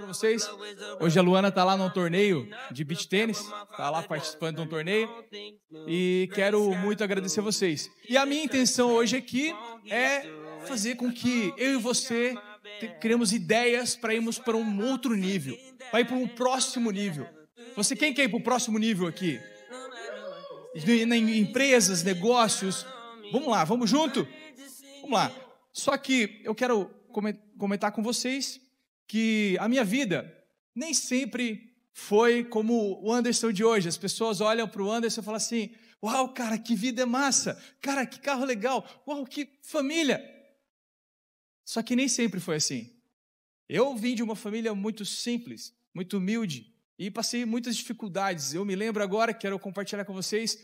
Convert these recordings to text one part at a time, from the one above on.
para vocês. Hoje a Luana está lá num torneio de beach tênis, está lá participando de um torneio e quero muito agradecer vocês. E a minha intenção hoje aqui é fazer com que eu e você criemos ideias para irmos para um outro nível, para ir para um próximo nível. Você quem quer ir para o próximo nível aqui? Em empresas, negócios. Vamos lá, vamos junto? Vamos lá. Só que eu quero comentar com vocês que a minha vida nem sempre foi como o Anderson de hoje. As pessoas olham para o Anderson e falam assim: uau, cara, que vida é massa. Cara, que carro legal. Uau, que família. Só que nem sempre foi assim. Eu vim de uma família muito simples, muito humilde e passei muitas dificuldades. Eu me lembro agora, quero compartilhar com vocês,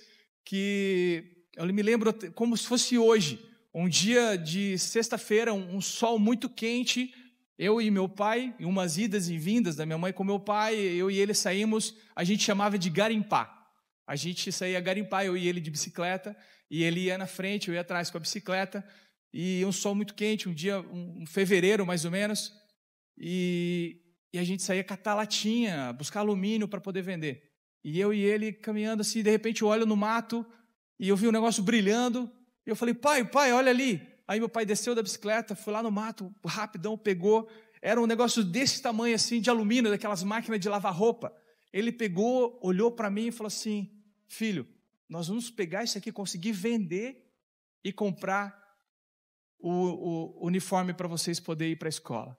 que eu me lembro como se fosse hoje, um dia de sexta-feira, um sol muito quente. Eu e meu pai, em umas idas e vindas da minha mãe com meu pai, eu e ele saímos, a gente chamava de garimpar. A gente saía garimpar, eu e ele de bicicleta, e ele ia na frente, eu ia atrás com a bicicleta, e um sol muito quente, um dia, um fevereiro mais ou menos, e a gente saía catar latinha, buscar alumínio para poder vender. E eu e ele caminhando assim, de repente eu olho no mato, e eu vi um negócio brilhando, e eu falei: pai, olha ali. Aí meu pai desceu da bicicleta, foi lá no mato, rapidão, pegou, era um negócio desse tamanho assim, de alumínio, daquelas máquinas de lavar roupa. Ele pegou, olhou para mim e falou assim: filho, nós vamos pegar isso aqui, conseguir vender e comprar o uniforme para vocês poderem ir para a escola.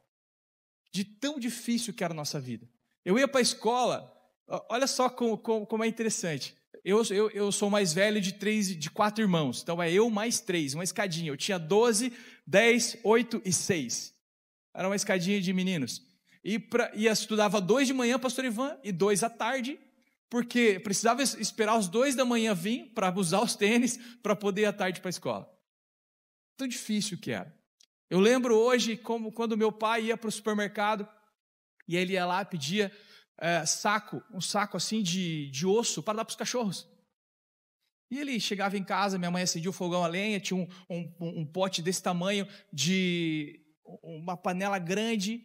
De tão difícil que era a nossa vida. Eu ia para a escola, olha só como é interessante. Eu sou mais velho de 4 irmãos, então é eu mais 3, uma escadinha. Eu tinha 12, 10, 8 e 6. Era uma escadinha de meninos. E estudava 2 de manhã, pastor Ivan, e 2 à tarde, porque precisava esperar os 2 da manhã vir para usar os tênis, para poder ir à tarde para a escola. Tão difícil que era. Eu lembro hoje quando meu pai ia para o supermercado, e ele ia lá, pedia um saco assim de osso para dar para os cachorros. E ele chegava em casa, minha mãe acendia o fogão a lenha, tinha um pote desse tamanho, de uma panela grande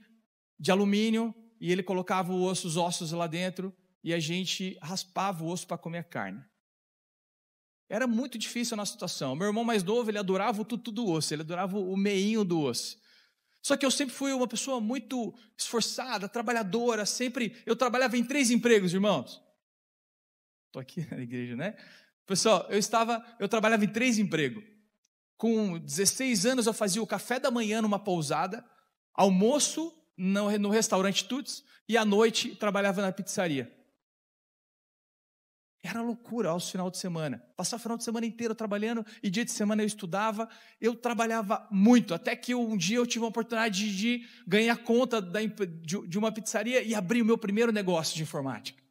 de alumínio, e ele colocava os ossos lá dentro, e a gente raspava o osso para comer a carne. Era muito difícil a nossa situação. Meu irmão mais novo, ele adorava o tutu do osso, ele adorava o meinho do osso. Só que eu sempre fui uma pessoa muito esforçada, trabalhadora, eu trabalhava em 3 empregos, irmãos. Estou aqui na igreja, né? Pessoal, eu trabalhava em 3 empregos. Com 16 anos eu fazia o café da manhã numa pousada, almoço no restaurante Tuts, e à noite trabalhava na pizzaria. Era loucura aos final de semana. Passava o final de semana inteiro trabalhando, e dia de semana eu estudava, eu trabalhava muito, até que um dia eu tive a oportunidade de ganhar conta de uma pizzaria e abrir o meu primeiro negócio de informática.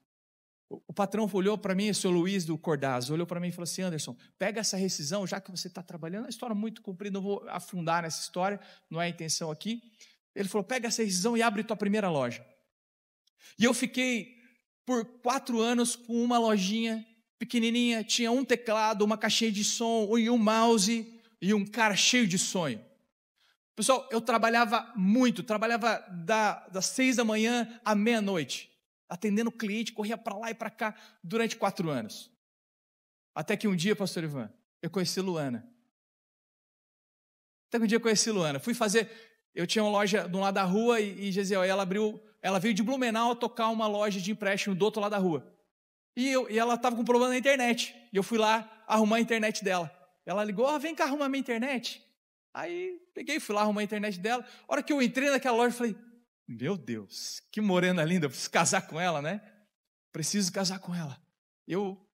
O patrão olhou para mim, o seu Luiz do Cordazzo, olhou para mim e falou assim: Anderson, pega essa rescisão, já que você está trabalhando, é uma história muito comprida, não vou afundar nessa história, não é a intenção aqui. Ele falou: pega essa rescisão e abre tua primeira loja. E eu fiquei por 4 anos com uma lojinha pequenininha, tinha um teclado, uma caixinha de som e um mouse e um cara cheio de sonho. Pessoal, eu trabalhava muito, trabalhava das 6 da manhã à meia-noite, atendendo cliente, corria para lá e para cá durante 4 anos. Até que um dia, pastor Ivan, eu conheci Luana. Eu tinha uma loja de um lado da rua e Gesiel, ela veio de Blumenau tocar uma loja de empréstimo do outro lado da rua. E ela estava com problema na internet. E eu fui lá arrumar a internet dela. Ela ligou: vem cá arrumar minha internet. Aí peguei e fui lá arrumar a internet dela. A hora que eu entrei naquela loja, eu falei: meu Deus, que morena linda, eu preciso casar com ela, né? Preciso casar com ela. Eu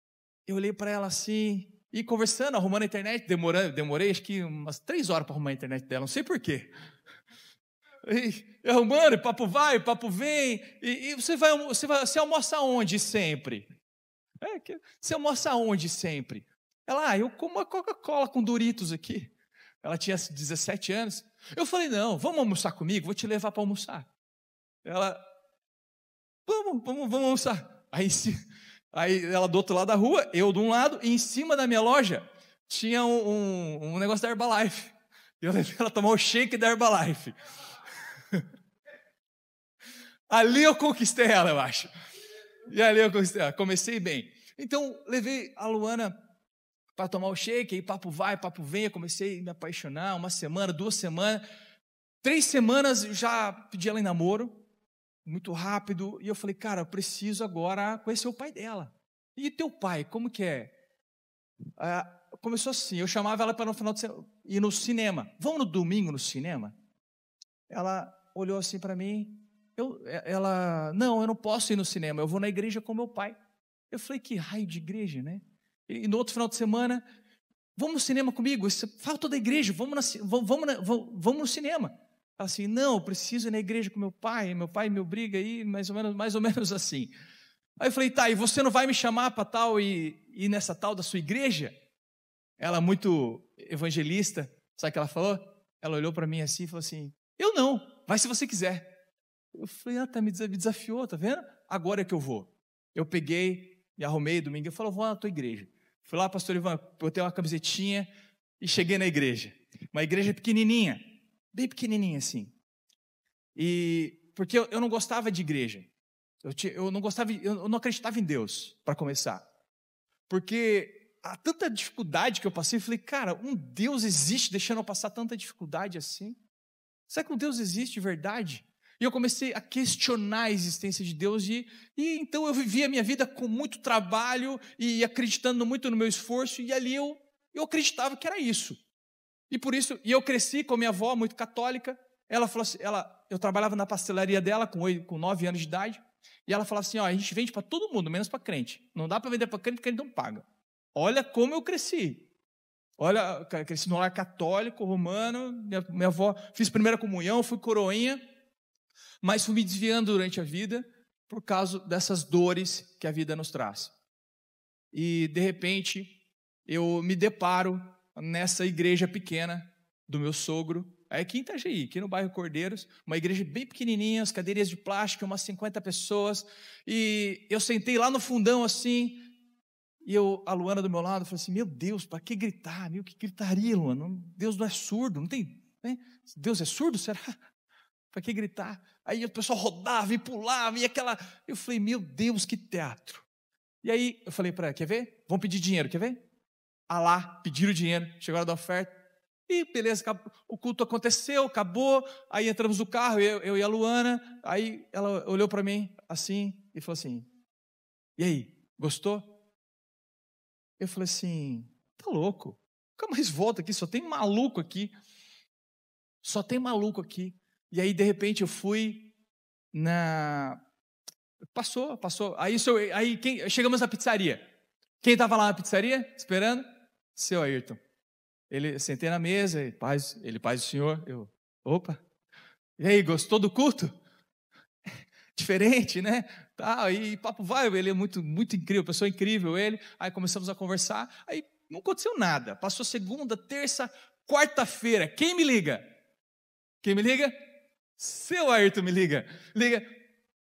olhei para ela assim, e conversando, arrumando a internet, demorei acho que umas 3 horas para arrumar a internet dela, não sei porquê. E arrumando, papo vai, papo vem, e você almoça onde sempre? Você almoça onde sempre? Ela: eu como uma Coca-Cola com Doritos aqui. Ela tinha 17 anos. Eu falei: não, vamos almoçar comigo, vou te levar para almoçar. Ela: vamos almoçar. Aí ela do outro lado da rua, eu de um lado, e em cima da minha loja tinha um negócio da Herbalife. Eu levei ela tomar o shake da Herbalife. Ali eu conquistei ela, eu acho. E ali eu conquistei ela. Comecei bem. Então, levei a Luana para tomar o shake, aí papo vai, papo vem, eu comecei a me apaixonar, 1 semana, 2 semanas, 3 semanas eu já pedi ela em namoro, muito rápido, e eu falei, cara, eu preciso agora conhecer o pai dela. E teu pai, como que é? Começou assim, eu chamava ela para no final de semana ir no cinema. Vamos no domingo no cinema? Ela olhou assim para mim, não, eu não posso ir no cinema, eu vou na igreja com meu pai. Eu falei, que raio de igreja, né? E no outro final de semana, vamos no cinema comigo, falta da igreja, vamos no cinema. Ela assim, não, eu preciso ir na igreja com meu pai me obriga a ir, mais ou menos assim. Aí eu falei, tá, e você não vai me chamar para tal e ir nessa tal da sua igreja? Ela muito evangelista, sabe o que ela falou? Ela olhou para mim assim e falou assim, eu não, vai se você quiser. Eu falei, tá, me desafiou, tá vendo? Agora é que eu vou. Eu peguei, me arrumei domingo, eu falei, vou lá na tua igreja. Fui lá, pastor Ivan, botei uma camisetinha e cheguei na igreja. Uma igreja pequenininha, bem pequenininha assim. E porque eu não gostava de igreja. Eu não acreditava em Deus, para começar. Porque há tanta dificuldade que eu passei, eu falei, cara, um Deus existe deixando eu passar tanta dificuldade assim? Será que um Deus existe de verdade? E eu comecei a questionar a existência de Deus e então eu vivia a minha vida com muito trabalho e acreditando muito no meu esforço, e ali eu acreditava que era isso. E por isso, eu cresci com a minha avó, muito católica. Ela falou assim, eu trabalhava na pastelaria dela com 9 anos de idade, e ela falava assim, a gente vende para todo mundo, menos para crente. Não dá para vender para crente porque ele não paga. Olha como eu cresci. Olha, cresci no lar católico, romano, minha avó, fiz primeira comunhão, fui coroinha, mas fui me desviando durante a vida por causa dessas dores que a vida nos traz. E, de repente, eu me deparo nessa igreja pequena do meu sogro, aqui em Itajaí, aqui no bairro Cordeiros, uma igreja bem pequenininha, as cadeirinhas de plástico, umas 50 pessoas, e eu sentei lá no fundão assim, e a Luana do meu lado falou assim, meu Deus, para que gritar? Que gritaria, Luana? Deus não é surdo, não tem, né? Deus é surdo, será? Para que gritar? Aí o pessoal rodava e pulava, eu falei, meu Deus, que teatro. E aí eu falei para ela, quer ver? Vamos pedir dinheiro, quer ver? Lá, pediram dinheiro, chegou a hora da oferta, e beleza, o culto aconteceu, acabou, aí entramos no carro, eu e a Luana, aí ela olhou para mim assim, e falou assim, e aí, gostou? Eu falei assim, tá louco, nunca mais volta aqui, só tem maluco aqui, e aí de repente eu fui passou, aí chegamos na pizzaria, quem estava lá na pizzaria, esperando? Seu Ayrton. Sentei na mesa, paz do Senhor, opa, e aí, gostou do culto? Diferente, né? E papo vai, ele é muito, muito incrível, pessoa incrível ele, aí começamos a conversar, aí não aconteceu nada, passou segunda, terça, quarta-feira, quem me liga? Seu Ayrton me liga,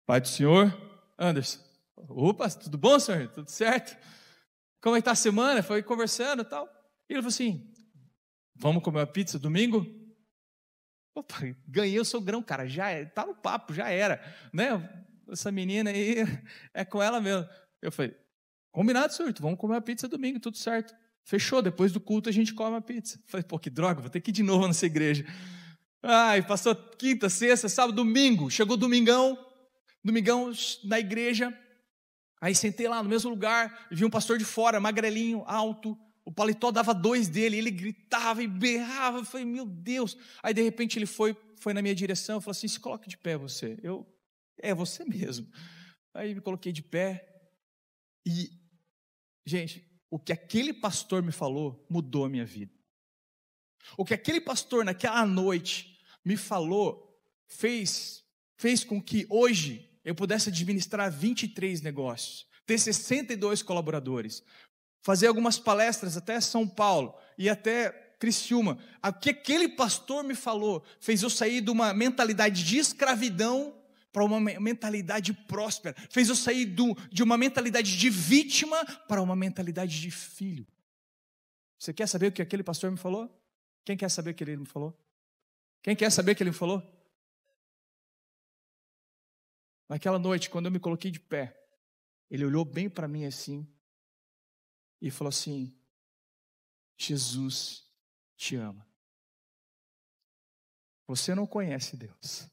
pai do Senhor, Anderson, opa, tudo bom, senhor? Tudo certo? Como é que tá a semana? Foi conversando e tal, e ele falou assim, vamos comer uma pizza domingo? Opa, ganhei o sogrão, cara, tá no papo, já era, né? Essa menina aí, é com ela mesmo. Eu falei, combinado, senhor, vamos comer uma pizza domingo, tudo certo. Fechou, depois do culto a gente come uma pizza. Falei, pô, que droga, vou ter que ir de novo nessa igreja. Passou quinta, sexta, sábado, domingo, chegou domingão na igreja, aí sentei lá no mesmo lugar, vi um pastor de fora, magrelinho, alto, o paletó dava 2 dele, ele gritava e berrava, eu falei, meu Deus. Aí de repente ele foi na minha direção, falou assim, se coloque de pé você. Você mesmo. Aí me coloquei de pé e, gente, o que aquele pastor me falou mudou a minha vida. O que aquele pastor naquela noite me falou fez com que hoje eu pudesse administrar 23 negócios, ter 62 colaboradores, fazer algumas palestras até São Paulo e até Criciúma. O que aquele pastor me falou fez eu sair de uma mentalidade de escravidão para uma mentalidade próspera, fez eu sair de uma mentalidade de vítima para uma mentalidade de filho. Você quer saber o que aquele pastor me falou? Quem quer saber o que ele me falou? Quem quer saber o que ele me falou? Naquela noite, quando eu me coloquei de pé, ele olhou bem para mim assim e falou assim: Jesus te ama. Você não conhece Deus,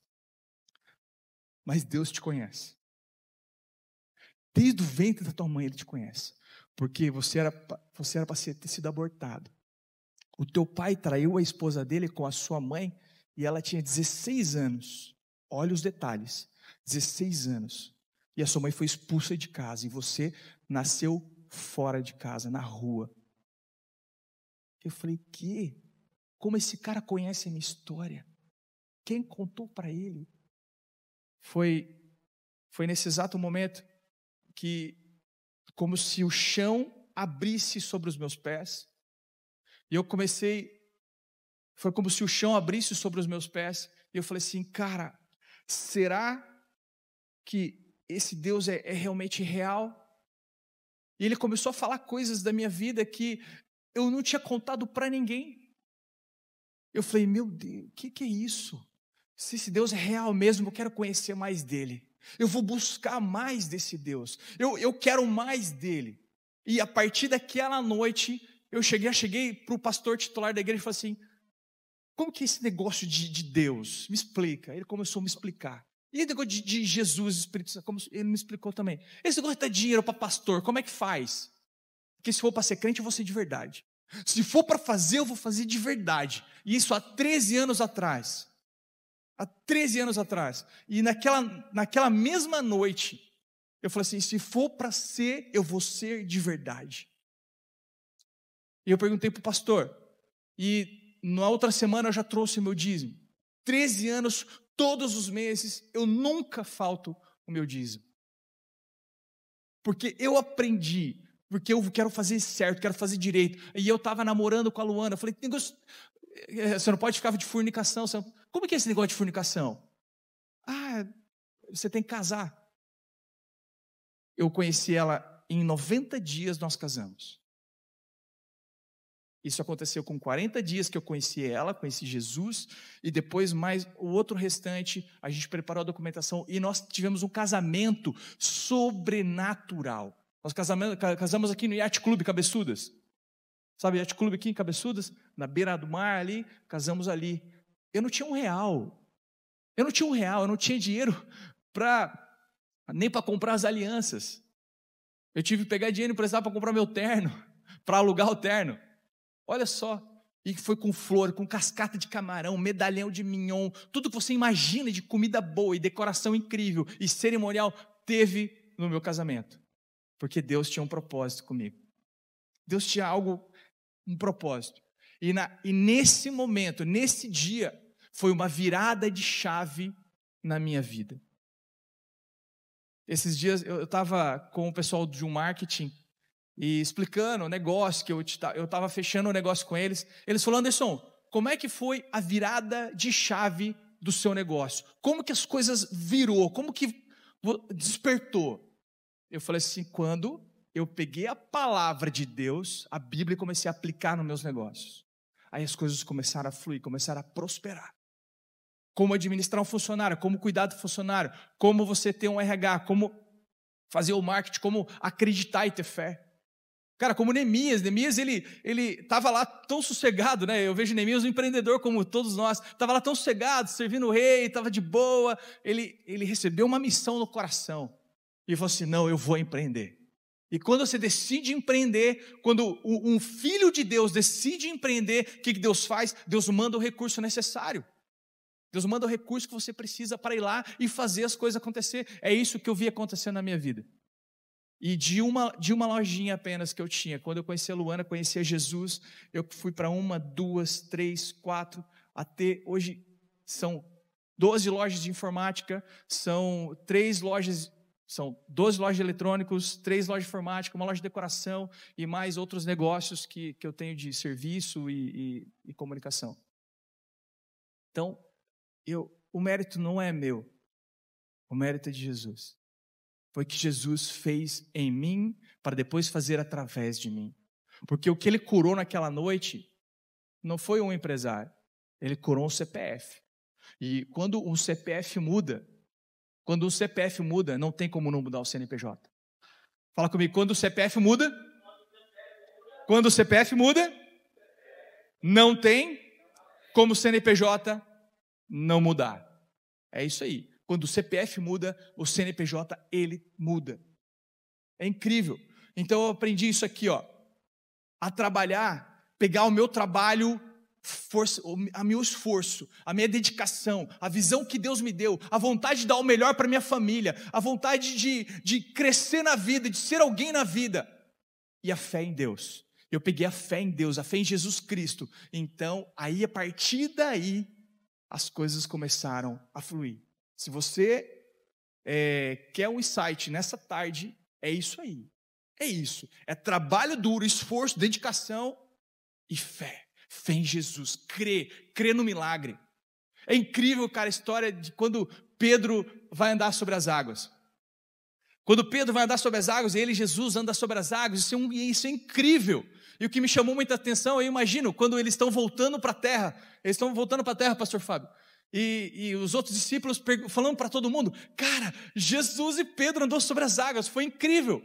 mas Deus te conhece. Desde o ventre da tua mãe Ele te conhece, porque você era para ter sido abortado. O teu pai traiu a esposa dele com a sua mãe e ela tinha 16 anos. Olha os detalhes, 16 anos. E a sua mãe foi expulsa de casa e você nasceu fora de casa, na rua. Eu falei, que? Como esse cara conhece a minha história? Quem contou para ele? Foi nesse exato momento que, como se o chão abrisse sobre os meus pés, e eu foi como se o chão abrisse sobre os meus pés, e eu falei assim, cara, será que esse Deus é realmente real? E ele começou a falar coisas da minha vida que eu não tinha contado para ninguém. Eu falei, meu Deus, o que é isso? Se esse Deus é real mesmo, eu quero conhecer mais dele. Eu vou buscar mais desse Deus. Eu quero mais dele. E a partir daquela noite, eu cheguei para o pastor titular da igreja e falei assim, como que é esse negócio de Deus? Me explica. Ele começou a me explicar. E esse negócio de Jesus, Espírito Santo, como ele me explicou também. Esse negócio de dar dinheiro para pastor, como é que faz? Porque se for para ser crente, eu vou ser de verdade. Se for para fazer, eu vou fazer de verdade. E isso há 13 anos atrás. Há 13 anos atrás. E naquela mesma noite, eu falei assim, se for para ser, eu vou ser de verdade. E eu perguntei para o pastor, e na outra semana eu já trouxe o meu dízimo. 13 anos, todos os meses, eu nunca falto o meu dízimo. Porque eu aprendi, porque eu quero fazer certo, quero fazer direito. E eu estava namorando com a Luana, eu falei, você não pode ficar de fornicação. Como que é esse negócio de fornicação? Ah, você tem que casar. Eu conheci ela, em 90 dias nós casamos. Isso aconteceu com 40 dias que eu conheci ela, conheci Jesus, e depois mais o outro restante, a gente preparou a documentação, e nós tivemos um casamento sobrenatural. Nós casamos aqui no Yacht Clube Cabeçudas. Sabe, Yacht Clube aqui em Cabeçudas, na beira do mar ali, casamos ali. Eu não tinha R$1. Eu não tinha dinheiro nem para comprar as alianças. Eu tive que pegar dinheiro emprestado para comprar meu terno, para alugar o terno. Olha só, e foi com flor, com cascata de camarão, medalhão de mignon, tudo que você imagina de comida boa e decoração incrível e cerimonial teve no meu casamento, porque Deus tinha um propósito comigo. Deus tinha um propósito. E nesse momento, nesse dia, foi uma virada de chave na minha vida. Esses dias eu estava com o pessoal de um marketing e explicando o negócio, que eu estava fechando o negócio com eles. Eles falaram, Anderson, como é que foi a virada de chave do seu negócio? Como que as coisas virou? Como que despertou? Eu falei assim, quando eu peguei a palavra de Deus, a Bíblia, e comecei a aplicar nos meus negócios. Aí as coisas começaram a fluir, começaram a prosperar. Como administrar um funcionário, como cuidar do funcionário, como você ter um RH, como fazer o marketing, como acreditar e ter fé. Cara, como Neemias, ele estava lá tão sossegado, né? Eu vejo Neemias um empreendedor como todos nós, estava lá tão sossegado, servindo o rei, estava de boa, ele recebeu uma missão no coração, e falou assim, não, eu vou empreender. E quando você decide empreender, quando um filho de Deus decide empreender, o que Deus faz? Deus manda o recurso necessário. Deus manda o recurso que você precisa para ir lá e fazer as coisas acontecer. É isso que eu vi acontecendo na minha vida. E de uma lojinha apenas que eu tinha, quando eu conheci a Luana, conheci a Jesus, eu fui para 1, 2, 3, 4, até hoje são 12 lojas de informática, são 12 lojas de eletrônicos, 3 lojas de informática, uma loja de decoração e mais outros negócios que eu tenho de serviço e comunicação. Então, o mérito não é meu, o mérito é de Jesus. Foi que Jesus fez em mim, para depois fazer através de mim. Porque o que ele curou naquela noite, não foi um empresário, ele curou um CPF. E quando um CPF muda, Quando o CPF muda, não tem como não mudar o CNPJ. Fala comigo, quando o CPF muda, quando o CPF muda, não tem como o CNPJ não mudar. É isso aí. Quando o CPF muda, o CNPJ, ele muda. É incrível. Então eu aprendi isso aqui, ó, a trabalhar, pegar o meu trabalho, o meu esforço, a minha dedicação, a visão que Deus me deu, a vontade de dar o melhor para minha família, a vontade de crescer na vida, de ser alguém na vida, e a fé em Deus. Eu peguei a fé em Deus, a fé em Jesus Cristo. Então, aí a partir daí, as coisas começaram a fluir. Se você quer um insight nessa tarde, é isso aí. É isso. É trabalho duro, esforço, dedicação e fé. Fé em Jesus. Crer no milagre. É incrível, cara, a história de quando Pedro vai andar sobre as águas. Quando Pedro vai andar sobre as águas, ele e Jesus andam sobre as águas, isso é incrível. E o que me chamou muita atenção, eu imagino, quando eles estão voltando para a terra, pastor Fábio, e os outros discípulos falando para todo mundo, cara, Jesus e Pedro andou sobre as águas, foi incrível,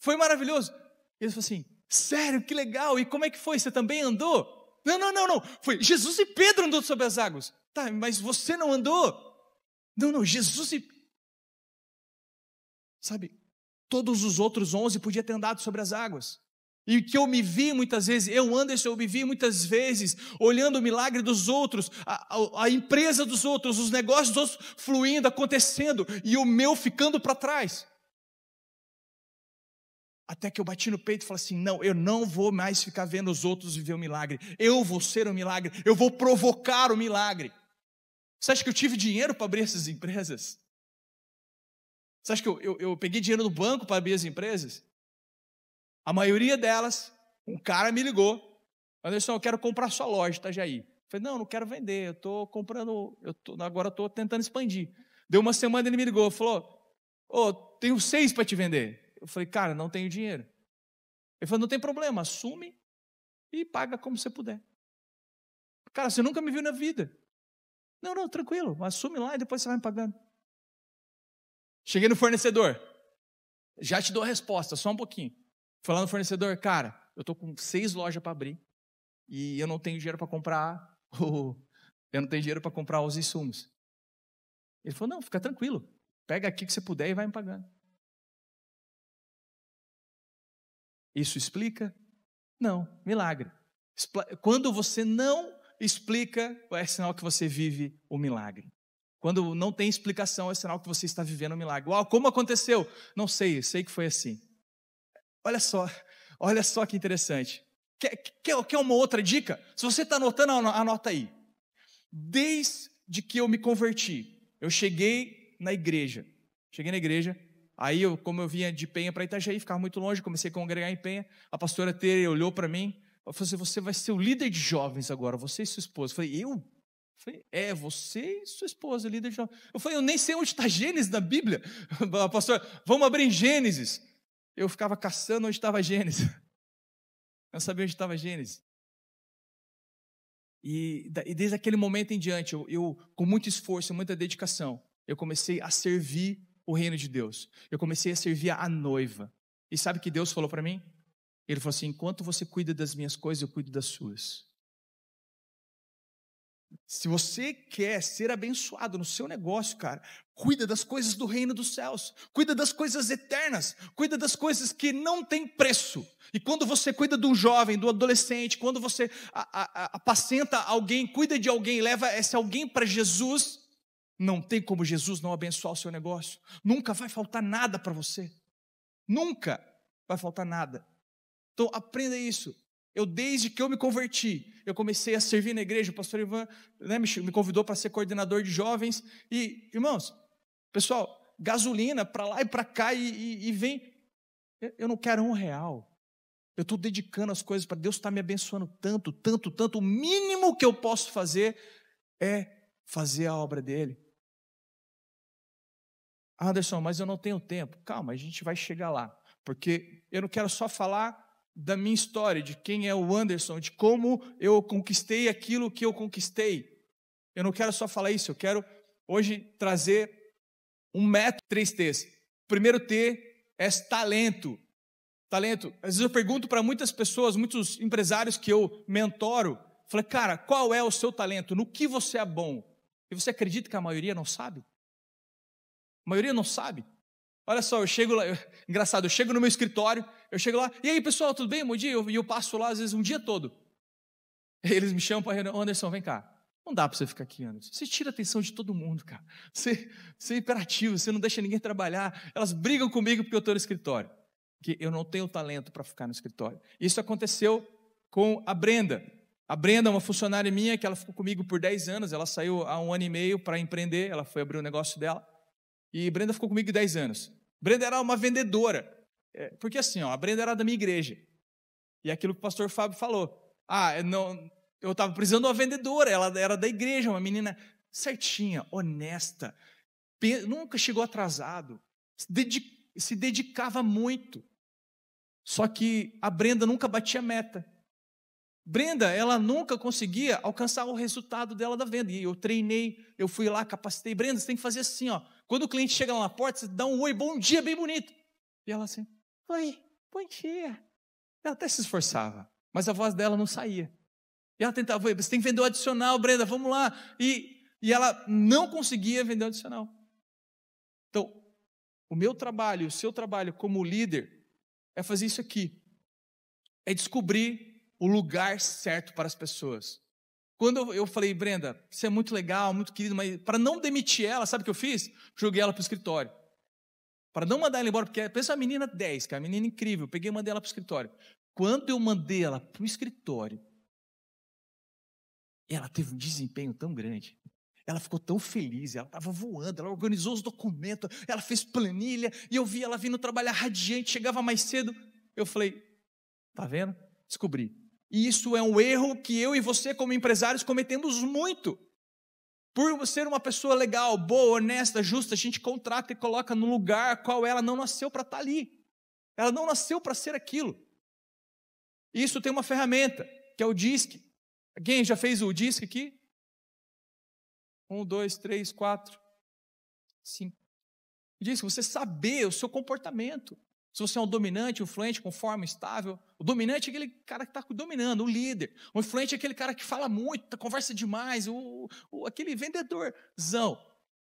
foi maravilhoso. E eles falaram assim, sério, que legal, e como é que foi, você também andou? Não, foi Jesus e Pedro andou sobre as águas. Tá, mas você não andou? Não, Jesus e... Sabe, todos os outros 11 podiam ter andado sobre as águas. E que eu me vi muitas vezes, eu me vi muitas vezes, olhando o milagre dos outros, a empresa dos outros, os negócios dos outros fluindo, acontecendo, e o meu ficando para trás. Até que eu bati no peito e falei assim, não, eu não vou mais ficar vendo os outros viver o milagre, eu vou ser o milagre, eu vou provocar o milagre. Você acha que eu tive dinheiro para abrir essas empresas? Você acha que eu peguei dinheiro no banco para abrir as empresas? A maioria delas, um cara me ligou, Anderson, eu quero comprar sua loja, Itajaí. Eu falei, não quero vender, eu estou comprando, agora estou tentando expandir. Deu uma semana, ele me ligou, falou, tenho 6 para te vender. Eu falei, cara, não tenho dinheiro. Ele falou, não tem problema, assume e paga como você puder. Cara, você nunca me viu na vida. Não, tranquilo, assume lá e depois você vai me pagando. Cheguei no fornecedor, já te dou a resposta, só um pouquinho. Falando no fornecedor, cara, eu estou com 6 lojas para abrir e eu não tenho dinheiro para comprar os insumos. Ele falou, não, fica tranquilo, pega aqui que você puder e vai me pagando. Isso explica? Não, milagre. Quando você não explica, é sinal que você vive o milagre. Quando não tem explicação, é sinal que você está vivendo o milagre. Uau, como aconteceu? Não sei que foi assim. Olha só que interessante. Quer uma outra dica? Se você está anotando, anota aí. Desde que eu me converti, eu cheguei na igreja, aí como eu vinha de Penha para Itajaí, ficava muito longe, comecei a congregar em Penha, a pastora Tere olhou para mim, falou assim, você vai ser o líder de jovens agora, você e sua esposa. Eu falei, eu? Você e sua esposa, líder de jovens. Eu falei, eu nem sei onde está Gênesis na Bíblia. A pastora, vamos abrir em Gênesis. Eu ficava caçando onde estava Gênesis. Eu não sabia onde estava Gênesis. E desde aquele momento em diante, eu com muito esforço, muita dedicação, eu comecei a servir o reino de Deus. Eu comecei a servir a noiva. E sabe o que Deus falou para mim? Ele falou assim, enquanto você cuida das minhas coisas, eu cuido das suas. Se você quer ser abençoado no seu negócio, cara, cuida das coisas do reino dos céus, cuida das coisas eternas, cuida das coisas que não têm preço. E quando você cuida de um jovem, do adolescente, quando você apacenta alguém, cuida de alguém, leva esse alguém para Jesus, não tem como Jesus não abençoar o seu negócio. Nunca vai faltar nada para você. Nunca vai faltar nada. Então aprenda isso. Desde que eu me converti, eu comecei a servir na igreja, o pastor Ivan me convidou para ser coordenador de jovens, e, irmãos, pessoal, gasolina para lá e para cá, e vem, eu não quero R$1, eu estou dedicando as coisas para Deus, está me abençoando tanto, o mínimo que eu posso fazer é fazer a obra dele. Anderson, mas eu não tenho tempo. Calma, a gente vai chegar lá, porque eu não quero só falar da minha história, de quem é o Anderson, de como eu conquistei aquilo que eu conquistei. Eu não quero só falar isso, eu quero hoje trazer um método, 3 T's. O primeiro T é talento. Talento. Às vezes eu pergunto para muitas pessoas, muitos empresários que eu mentoro, falei, cara, qual é o seu talento? No que você é bom? E você acredita que a maioria não sabe? A maioria não sabe. Olha só, eu chego lá, engraçado, eu chego no meu escritório, eu chego lá, e aí pessoal, tudo bem? Bom dia, e eu passo lá às vezes um dia todo. Eles me chamam para reunião, Anderson, vem cá. Não dá para você ficar aqui, Anderson. Você tira a atenção de todo mundo, cara. Você é hiperativo, você não deixa ninguém trabalhar. Elas brigam comigo porque eu estou no escritório. Porque eu não tenho talento para ficar no escritório. Isso aconteceu com a Brenda. A Brenda é uma funcionária minha que ela ficou comigo por 10 anos. Ela saiu há 1 ano e meio para empreender. Ela foi abrir o negócio dela. E Brenda ficou comigo 10 anos. Brenda era uma vendedora. Porque assim, a Brenda era da minha igreja. E aquilo que o pastor Fábio falou. Eu estava precisando de uma vendedora, ela era da igreja, uma menina certinha, honesta, nunca chegou atrasado, se dedicava muito. Só que a Brenda nunca batia meta. Brenda, ela nunca conseguia alcançar o resultado dela da venda. E eu treinei, eu fui lá, capacitei. Brenda, você tem que fazer assim, quando o cliente chega lá na porta, você dá um oi, bom dia, bem bonito. E ela assim, oi, bom dia. Ela até se esforçava, mas a voz dela não saía. E ela tentava, você tem que vender o adicional, Brenda, vamos lá. E ela não conseguia vender o adicional. Então, o meu trabalho, o seu trabalho como líder, é fazer isso aqui. É descobrir o lugar certo para as pessoas. Quando eu falei, Brenda, você é muito legal, muito querido, mas para não demitir ela, sabe o que eu fiz? Joguei ela para o escritório. Para não mandar ela embora, porque pensa uma menina 10, cara, menina incrível. Peguei e mandei ela para o escritório. Quando eu mandei ela para o escritório, ela teve um desempenho tão grande, ela ficou tão feliz, ela estava voando, ela organizou os documentos, ela fez planilha, e eu vi ela vindo trabalhar radiante, chegava mais cedo. Eu falei, tá vendo? Descobri. E isso é um erro que eu e você como empresários cometemos muito. Por ser uma pessoa legal, boa, honesta, justa, a gente contrata e coloca no lugar qual ela não nasceu para estar ali. Ela não nasceu para ser aquilo. Isso tem uma ferramenta, que é o DISC. Quem já fez o DISC aqui? 1, 2, 3, 4, 5. DISC, você saber o seu comportamento. Se você é um dominante, um influente, conforme, estável. O dominante é aquele cara que está dominando, o líder. O influente é aquele cara que fala muito, conversa demais, aquele vendedorzão.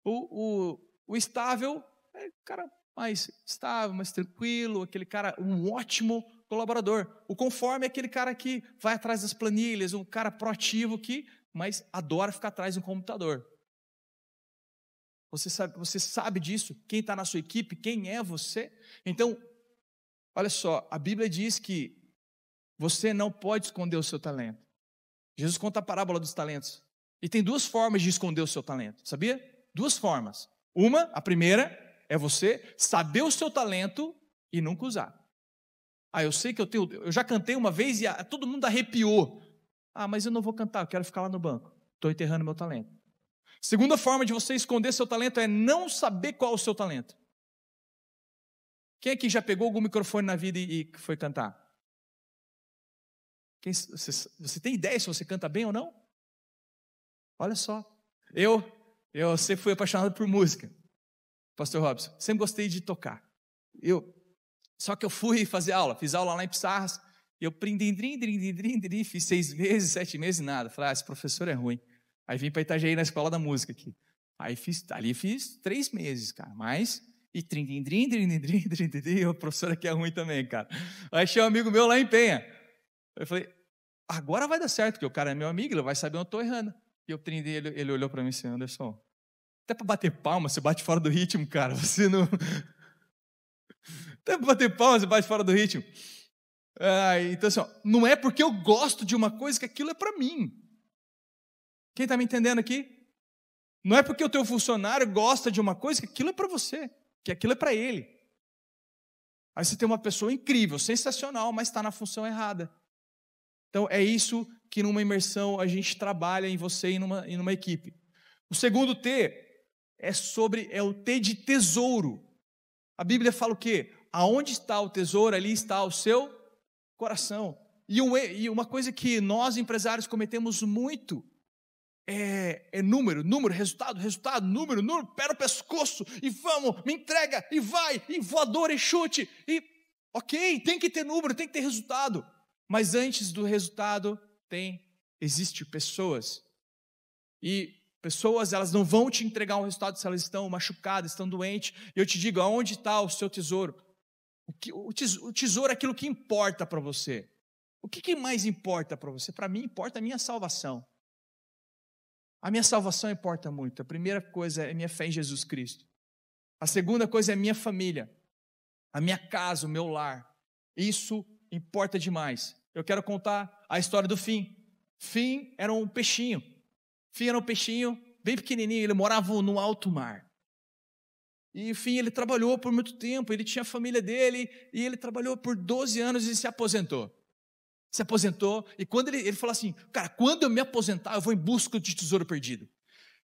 O estável é o cara mais estável, mais tranquilo, aquele cara, um ótimo colaborador. O conforme é aquele cara que vai atrás das planilhas, um cara proativo mas adora ficar atrás de um computador. Você sabe disso? Quem está na sua equipe? Quem é você? Então, olha só, a Bíblia diz que você não pode esconder o seu talento. Jesus conta a parábola dos talentos. E tem 2 formas de esconder o seu talento, sabia? 2 formas. A primeira, é você saber o seu talento e nunca usar. Eu sei que eu já cantei uma vez e todo mundo arrepiou. Mas eu não vou cantar, eu quero ficar lá no banco. Estou enterrando meu talento. Segunda forma de você esconder seu talento é não saber qual é o seu talento. Quem aqui já pegou algum microfone na vida e foi cantar? Você tem ideia se você canta bem ou não? Olha só. Eu sempre fui apaixonado por música. Pastor Robson, sempre gostei de tocar. Só que eu fui fazer aula, fiz aula lá em Pissarras, e eu fiz 6 meses, 7 meses, nada. Falei, esse professor é ruim. Aí vim para Itajaí na escola da música aqui. Aí fiz 3 meses, cara, e o professor aqui é ruim também, cara. Aí tinha um amigo meu lá em Penha. Eu falei, agora vai dar certo, porque o cara é meu amigo, ele vai saber onde eu estou errando. E eu ele olhou para mim assim, Anderson, até para bater palma, você bate fora do ritmo, cara. Você não... Até para bater palma, você bate fora do ritmo. Então assim, não é porque eu gosto de uma coisa que aquilo é para mim. Quem está me entendendo aqui? Não é porque o teu funcionário gosta de uma coisa que aquilo é para você, que aquilo é para ele. Aí você tem uma pessoa incrível, sensacional, mas está na função errada. Então é isso que numa imersão a gente trabalha em você e numa equipe. O segundo T é o T de tesouro. A Bíblia fala o quê? Aonde está o tesouro, ali está o seu coração. E uma coisa que nós empresários cometemos muito é número, resultado, número, pé no pescoço, e vamos, me entrega, e vai, e voador, e chute, e ok, tem que ter número, tem que ter resultado, mas antes do resultado existe pessoas, e pessoas, elas não vão te entregar um resultado se elas estão machucadas, estão doentes, e eu te digo, aonde está o seu tesouro? O tesouro é aquilo que importa para você. O que mais importa para você? Para mim importa a minha salvação. A minha salvação importa muito. A primeira coisa é minha fé em Jesus Cristo. A segunda coisa é minha família, a minha casa, o meu lar. Isso importa demais. Eu quero contar a história do Fim. Fim era um peixinho. Fim era um peixinho bem pequenininho, ele morava no alto mar. E, enfim, ele trabalhou por muito tempo, ele tinha a família dele, e ele trabalhou por 12 anos e se aposentou. Se aposentou, e quando ele falou assim, cara, quando eu me aposentar, eu vou em busca de tesouro perdido.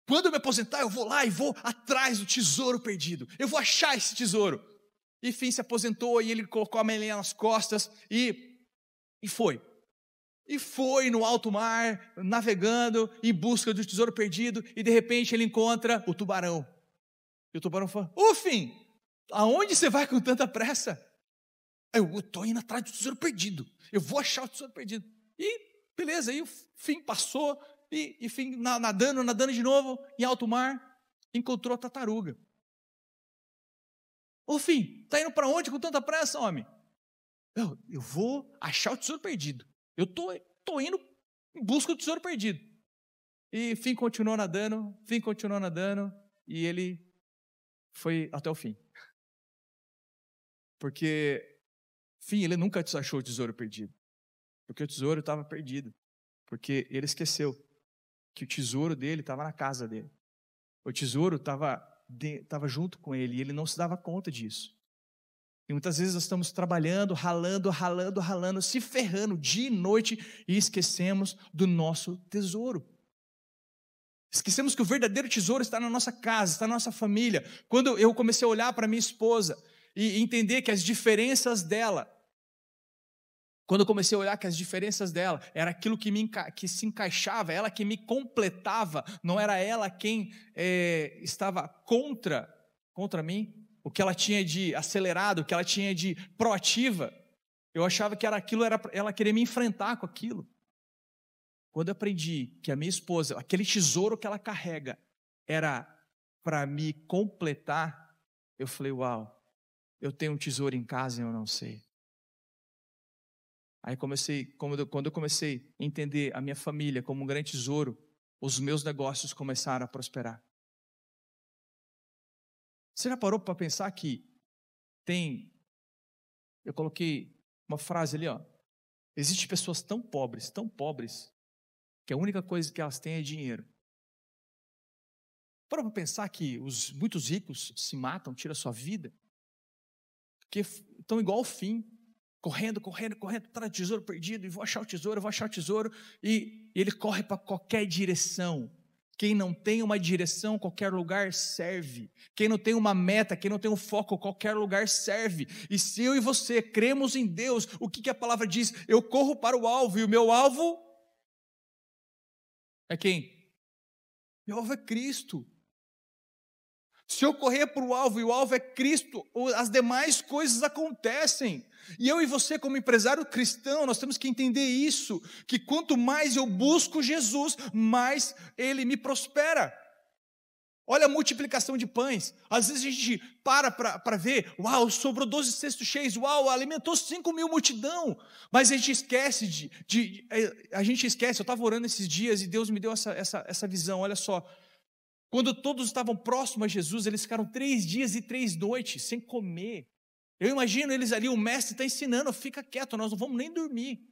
Quando eu me aposentar, eu vou lá e vou atrás do tesouro perdido. Eu vou achar esse tesouro. E, enfim, se aposentou, e ele colocou a melinha nas costas, e foi. E foi no alto mar, navegando, em busca do tesouro perdido, e de repente ele encontra o tubarão. E o tubarão fala, Fim, aonde você vai com tanta pressa? Eu estou indo atrás do tesouro perdido, eu vou achar o tesouro perdido. E beleza, aí o Fim passou, e Fim nadando de novo, em alto mar, encontrou a tartaruga. Fim, está indo para onde com tanta pressa, homem? Eu vou achar o tesouro perdido. Eu estou indo em busca do tesouro perdido. E Fim continuou nadando, e ele foi até o fim. Porque Fim, ele nunca achou o tesouro perdido. Porque o tesouro estava perdido. Porque ele esqueceu que o tesouro dele estava na casa dele. O tesouro estava junto com ele, e ele não se dava conta disso. E muitas vezes nós estamos trabalhando, ralando, se ferrando dia e noite, e esquecemos do nosso tesouro. Esquecemos que o verdadeiro tesouro está na nossa casa, está na nossa família. Quando eu comecei a olhar para minha esposa e entender que as diferenças dela, era aquilo que se encaixava, ela que me completava, não era ela quem estava contra mim, o que ela tinha de acelerado, o que ela tinha de proativa, eu achava que era ela querer me enfrentar com aquilo. Quando eu aprendi que a minha esposa, aquele tesouro que ela carrega, era para me completar, eu falei, uau, eu tenho um tesouro em casa e eu não sei. Aí quando eu comecei a entender a minha família como um grande tesouro, os meus negócios começaram a prosperar. Você já parou para pensar que eu coloquei uma frase ali, existem pessoas tão pobres, que a única coisa que elas têm é dinheiro. Parou para pensar que os muitos ricos se matam, tiram a sua vida, porque estão igual ao Fim, correndo, atrás do tesouro perdido, e vou achar o tesouro, e ele corre para qualquer direção. Quem não tem uma direção, qualquer lugar serve. Quem não tem uma meta, quem não tem um foco, qualquer lugar serve. E se eu e você cremos em Deus, o que a palavra diz? Eu corro para o alvo, e o meu alvo é quem? Meu alvo é Cristo. Se eu correr para o alvo e o alvo é Cristo, as demais coisas acontecem. E eu e você, como empresário cristão, nós temos que entender isso, que quanto mais eu busco Jesus, mais Ele me prospera. Olha a multiplicação de pães. Às vezes a gente para ver, uau, sobrou 12 cestos cheios, uau, alimentou 5.000 multidão. Mas a gente esquece eu estava orando esses dias e Deus me deu essa visão, olha só. Quando todos estavam próximos a Jesus, eles ficaram 3 dias e 3 noites sem comer. Eu imagino eles ali, o mestre está ensinando, fica quieto, nós não vamos nem dormir.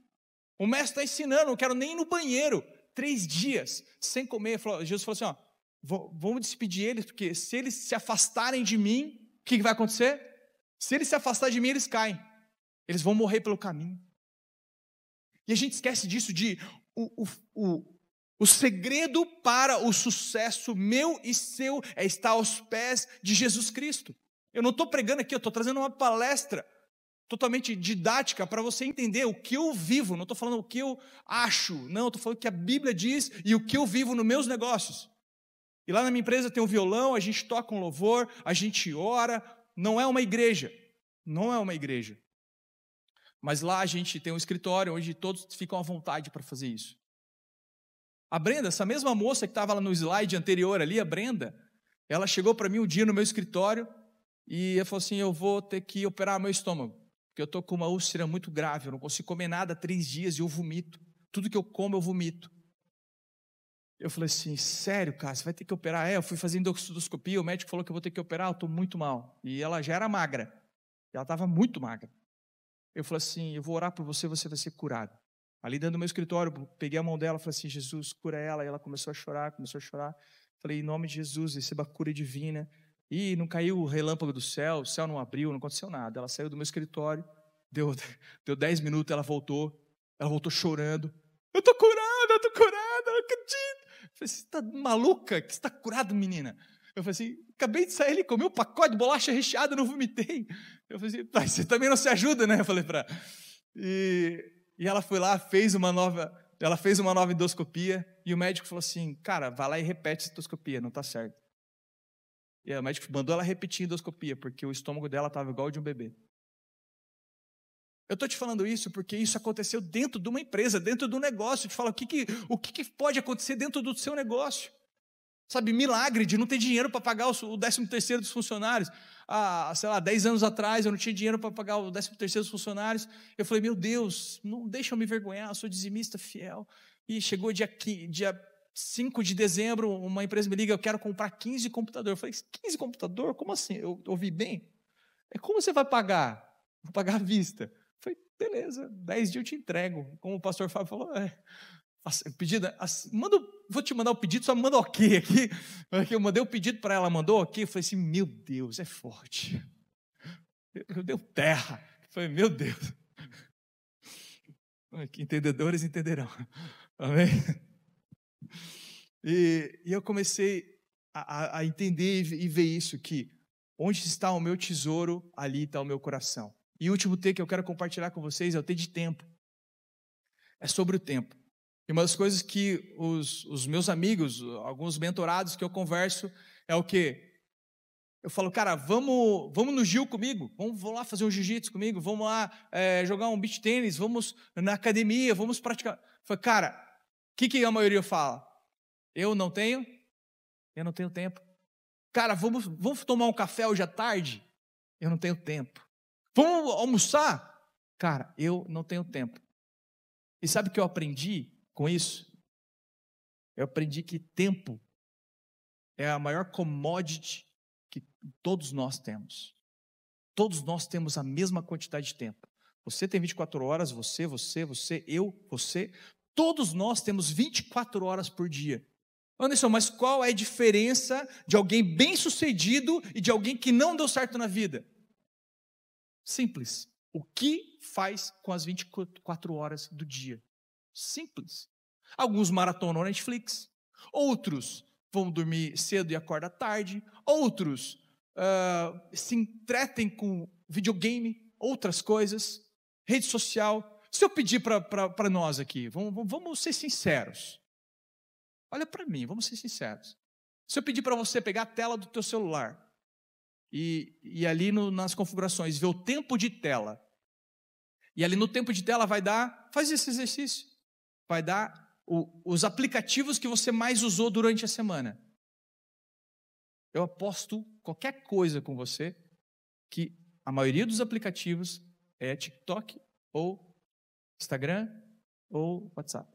O mestre está ensinando, não quero nem ir no banheiro. 3 dias sem comer. Jesus falou assim, vamos despedir eles, porque se eles se afastarem de mim, o que vai acontecer? Se eles se afastarem de mim, eles caem. Eles vão morrer pelo caminho. E a gente esquece disso, o segredo para o sucesso meu e seu é estar aos pés de Jesus Cristo. Eu não estou pregando aqui, eu estou trazendo uma palestra. totalmente didática para você entender o que eu vivo. Não estou falando o que eu acho, não, estou falando o que a Bíblia diz e o que eu vivo nos meus negócios. E lá na minha empresa tem um violão, a gente toca um louvor, a gente ora. Não é uma igreja, não é uma igreja. Mas lá a gente tem um escritório onde todos ficam à vontade para fazer isso. A Brenda, essa mesma moça que estava lá no slide anterior ali, a Brenda, ela chegou para mim um dia no meu escritório e ela falou assim, eu vou ter que operar meu estômago, porque eu estou com uma úlcera muito grave, eu não consigo comer nada há 3 dias e eu vomito. Tudo que eu como, eu vomito. Eu falei assim, sério, cara, você vai ter que operar? Eu fui fazer endoscopia, o médico falou que eu vou ter que operar, eu estou muito mal. E ela já era magra, ela estava muito magra. Eu falei assim, eu vou orar por você, você vai ser curado. Ali dentro do meu escritório, peguei a mão dela, falei assim, Jesus, cura ela. E ela começou a chorar. Falei, em nome de Jesus, receba a cura divina. E não caiu o relâmpago do céu, o céu não abriu, não aconteceu nada. Ela saiu do meu escritório, deu 10 minutos, ela voltou chorando. Eu estou curada, eu não acredito. Eu falei, você está maluca? Que você está curada, menina? Eu falei assim, acabei de sair, ele comeu um pacote de bolacha recheada, eu não vomitei. Eu falei assim, você também não se ajuda, né? Eu falei para ela. E ela foi lá, fez uma nova endoscopia, e o médico falou assim, cara, vai lá e repete essa endoscopia, não está certo. E o médico mandou ela repetir a endoscopia, porque o estômago dela estava igual ao de um bebê. Eu estou te falando isso porque isso aconteceu dentro de uma empresa, dentro do negócio. Eu te falo, o que pode acontecer dentro do seu negócio? Sabe, milagre de não ter dinheiro para pagar o 13º dos funcionários. Sei lá, 10 anos atrás eu não tinha dinheiro para pagar o 13º dos funcionários. Eu falei, meu Deus, não deixa eu me envergonhar, eu sou dizimista fiel. E chegou dia 5 de dezembro, uma empresa me liga, eu quero comprar 15 computadores. Eu falei, 15 computadores? Como assim? Eu ouvi bem? Como você vai pagar? Vou pagar à vista. Eu falei, beleza, 10 dias eu te entrego. Como o pastor Fábio falou, pedido, vou te mandar o pedido, só me manda ok aqui. Eu mandei o pedido para ela, mandou ok. Eu falei assim, meu Deus, é forte. Eu dei terra. Eu falei, meu Deus. Entendedores entenderão. Amém? E eu comecei a entender e ver isso, que onde está o meu tesouro, ali está o meu coração. E o último T que eu quero compartilhar com vocês é o T de tempo. É sobre o tempo. E uma das coisas que os meus amigos, alguns mentorados que eu converso, é o quê? Eu falo, cara, vamos no Gil comigo, vamos lá fazer um jiu-jitsu comigo, vamos lá jogar um beach tênis, vamos na academia, vamos praticar. Eu falo, cara, o que a maioria fala? Eu não tenho tempo. Cara, vamos tomar um café hoje à tarde? Eu não tenho tempo. Vamos almoçar? Cara, eu não tenho tempo. E sabe o que eu aprendi com isso? Eu aprendi que tempo é a maior commodity que todos nós temos. Todos nós temos a mesma quantidade de tempo. Você tem 24 horas, você, eu, você. Todos nós temos 24 horas por dia. Anderson, mas qual é a diferença de alguém bem-sucedido e de alguém que não deu certo na vida? Simples. O que faz com as 24 horas do dia? Simples. Alguns maratonam na Netflix, outros vão dormir cedo e acordam tarde, outros se entretem com videogame, outras coisas, rede social. Se eu pedir para nós aqui, vamos ser sinceros. Olha para mim, vamos ser sinceros. Se eu pedir para você pegar a tela do teu celular e ali nas configurações ver o tempo de tela, e ali no tempo de tela faz esse exercício, vai dar os aplicativos que você mais usou durante a semana. Eu aposto qualquer coisa com você que a maioria dos aplicativos é TikTok ou Instagram ou WhatsApp.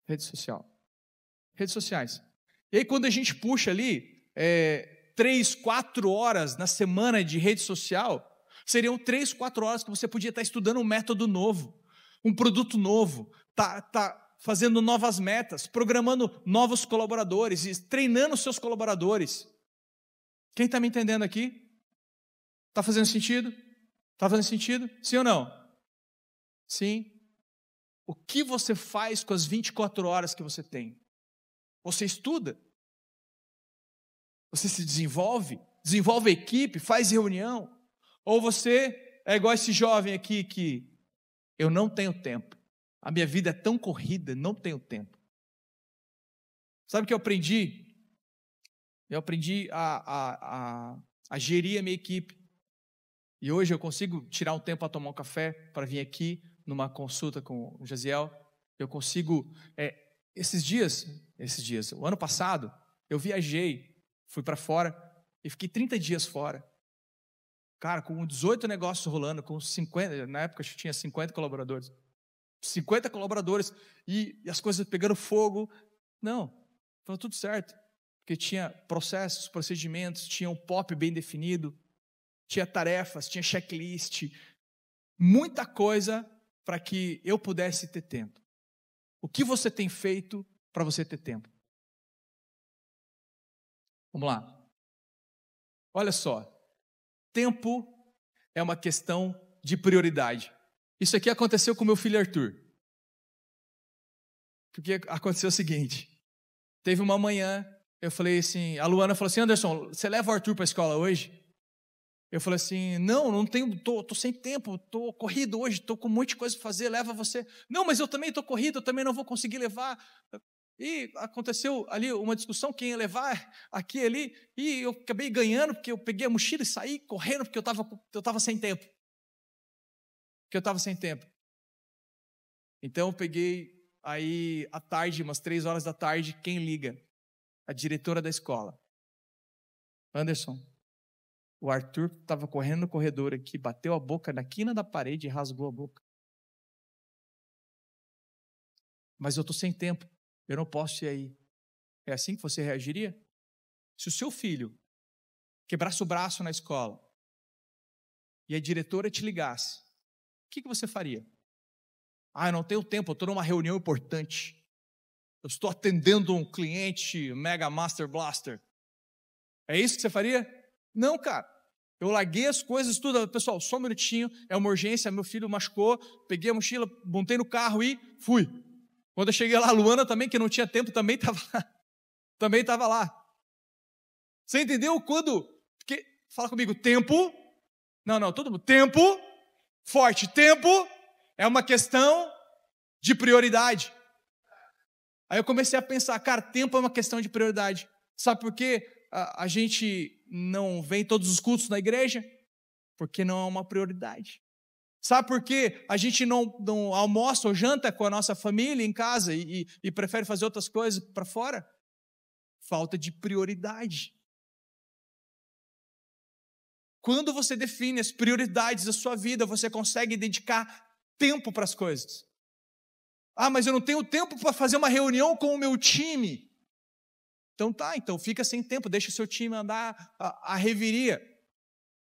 Rede social. Redes sociais. E aí quando a gente puxa ali 3, 4 horas na semana de rede social, seriam 3, 4 horas que você podia estar estudando um método novo, um produto novo, tá fazendo novas metas, programando novos colaboradores e treinando seus colaboradores. Quem está me entendendo aqui? Está fazendo sentido? Está fazendo sentido? Sim ou não? Sim. O que você faz com as 24 horas que você tem? Você estuda? Você se desenvolve a equipe, faz reunião? Ou você é igual esse jovem aqui que eu não tenho tempo. A minha vida é tão corrida, não tenho tempo. Sabe o que eu aprendi? Eu aprendi a gerir a minha equipe. E hoje eu consigo tirar um tempo para tomar um café, para vir aqui numa consulta com o Jaziel. Eu consigo, esses dias, o ano passado, eu viajei, fui para fora e fiquei 30 dias fora. Cara, com 18 negócios rolando, com 50, na época eu tinha 50 colaboradores. 50 colaboradores e as coisas pegando fogo. Não, estava tudo certo. Porque tinha processos, procedimentos, tinha um POP bem definido, tinha tarefas, tinha checklist, muita coisa para que eu pudesse ter tempo. O que você tem feito para você ter tempo? Vamos lá. Olha só. Tempo é uma questão de prioridade. Isso aqui aconteceu com meu filho Arthur. Porque aconteceu o seguinte. Teve uma manhã, eu falei assim, a Luana falou assim, Anderson, você leva o Arthur para a escola hoje? Eu falei assim, não tenho, tô sem tempo, tô corrido hoje, tô com um monte de coisa para fazer, leva você. Não, mas eu também tô corrido, eu também não vou conseguir levar. E aconteceu ali uma discussão, quem ia levar aqui e ali, e eu acabei ganhando, porque eu peguei a mochila e saí correndo, porque eu estava sem tempo. Então eu peguei aí à tarde, umas 3 horas da tarde, quem liga? A diretora da escola. Anderson, o Arthur estava correndo no corredor aqui, bateu a boca na quina da parede e rasgou a boca. Mas eu estou sem tempo, eu não posso ir aí. É assim que você reagiria? Se o seu filho quebrasse o braço na escola e a diretora te ligasse, o que você faria? Eu não tenho tempo, eu estou numa reunião importante. Eu estou atendendo um cliente Mega Master Blaster. É isso que você faria? Não, cara. Eu larguei as coisas, tudo. Pessoal, só um minutinho, é uma urgência, meu filho machucou, peguei a mochila, montei no carro e fui. Quando eu cheguei lá, a Luana também, que não tinha tempo, também estava lá. Você entendeu quando? Porque, fala comigo, tempo. Não, todo mundo. Tempo, forte. Tempo é uma questão de prioridade. Aí eu comecei a pensar, cara, tempo é uma questão de prioridade. Sabe por quê? A gente não vem todos os cultos na igreja? Porque não é uma prioridade. Sabe por quê? A gente não almoça ou janta com a nossa família em casa e prefere fazer outras coisas para fora? Falta de prioridade. Quando você define as prioridades da sua vida, você consegue dedicar tempo para as coisas. Mas eu não tenho tempo para fazer uma reunião com o meu time. Então fica sem tempo, deixa o seu time andar a reviria.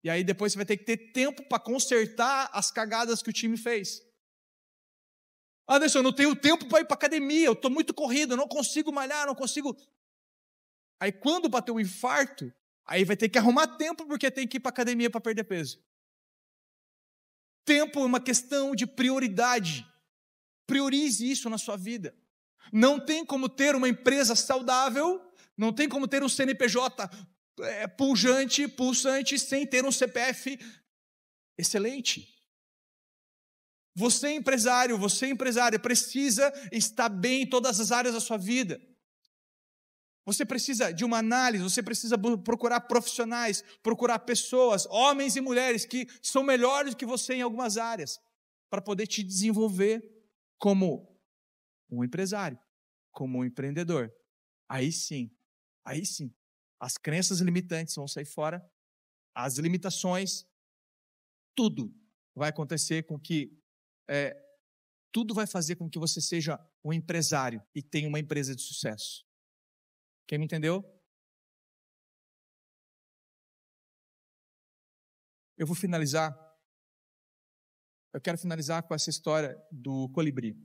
E aí depois você vai ter que ter tempo para consertar as cagadas que o time fez. Anderson, eu não tenho tempo para ir para academia, eu estou muito corrido, eu não consigo malhar, não consigo. Aí quando bater um infarto, aí vai ter que arrumar tempo porque tem que ir para academia para perder peso. Tempo é uma questão de prioridade. Priorize isso na sua vida. Não tem como ter uma empresa saudável, não tem como ter um CNPJ pulsante, sem ter um CPF excelente. Você empresária, precisa estar bem em todas as áreas da sua vida. Você precisa de uma análise, você precisa procurar profissionais, procurar pessoas, homens e mulheres que são melhores que você em algumas áreas, para poder te desenvolver como um empresário, como um empreendedor. Aí sim, as crenças limitantes vão sair fora, as limitações, tudo vai acontecer com que, tudo vai fazer com que você seja um empresário e tenha uma empresa de sucesso. Quem me entendeu? Eu vou finalizar. Eu quero finalizar com essa história do colibri.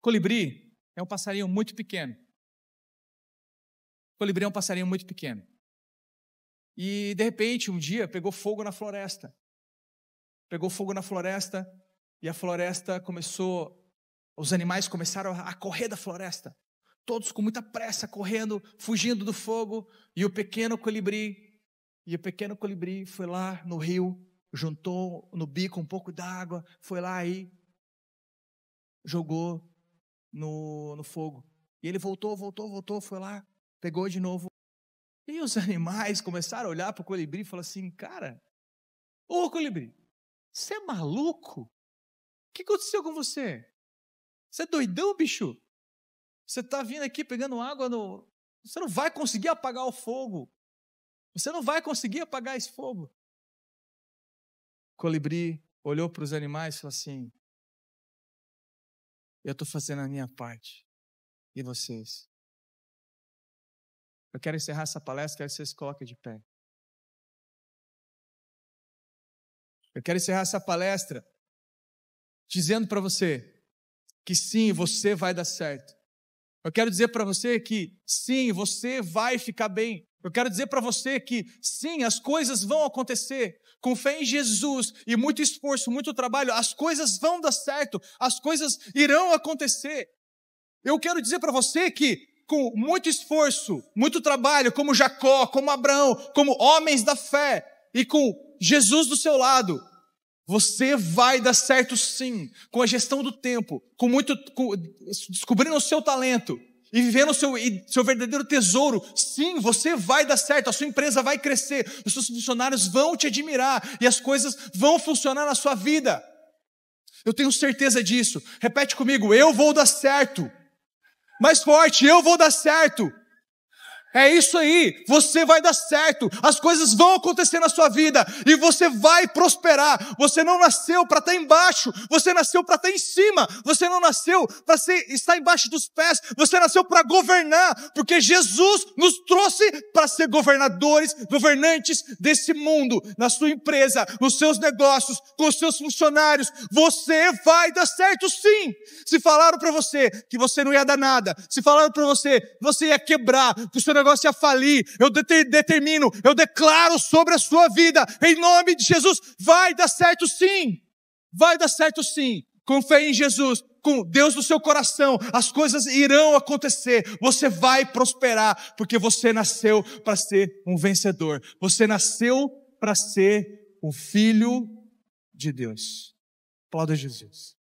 Colibri é um passarinho muito pequeno. Colibri é um passarinho muito pequeno. E, de repente, um dia, pegou fogo na floresta. E a floresta começou, os animais começaram a correr da floresta. Todos com muita pressa, correndo, fugindo do fogo. E o pequeno colibri E o pequeno colibri foi lá no rio, juntou no bico um pouco d'água, foi lá e jogou no fogo. E ele voltou, foi lá, pegou de novo. E os animais começaram a olhar para o colibri e falaram assim: cara, ô colibri, você é maluco? O que aconteceu com você? Você é doidão, bicho? Você está vindo aqui pegando água no... Você não vai conseguir apagar o fogo. Você não vai conseguir apagar esse fogo. O colibri olhou para os animais e falou assim: eu estou fazendo a minha parte. E vocês? Eu quero encerrar essa palestra, quero que vocês se coloquem de pé. Eu quero encerrar essa palestra dizendo para você que sim, você vai dar certo. Eu quero dizer para você que sim, você vai ficar bem. Eu quero dizer para você que sim, as coisas vão acontecer. Com fé em Jesus e muito esforço, muito trabalho, as coisas vão dar certo, as coisas irão acontecer. Eu quero dizer para você que com muito esforço, muito trabalho, como Jacó, como Abraão, como homens da fé e com Jesus do seu lado, você vai dar certo sim, com a gestão do tempo, descobrindo o seu talento e vivendo o seu verdadeiro tesouro. Sim, você vai dar certo, a sua empresa vai crescer, os seus funcionários vão te admirar e as coisas vão funcionar na sua vida. Eu tenho certeza disso. Repete comigo: eu vou dar certo. Mais forte: eu vou dar certo. É isso aí, você vai dar certo, as coisas vão acontecer na sua vida e você vai prosperar. Você não nasceu para estar embaixo, você nasceu para estar em cima, você não nasceu para estar embaixo dos pés, você nasceu para governar, porque Jesus nos trouxe para ser governantes desse mundo, na sua empresa, nos seus negócios, com os seus funcionários. Você vai dar certo sim. Se falaram para você que você não ia dar nada, se falaram para você que você ia quebrar, que o seu negócio ia falir, eu declaro sobre a sua vida, em nome de Jesus, vai dar certo sim, vai dar certo sim, com fé em Jesus, com Deus no seu coração, as coisas irão acontecer, você vai prosperar, porque você nasceu para ser um vencedor, você nasceu para ser um filho de Deus. Aplauda Jesus.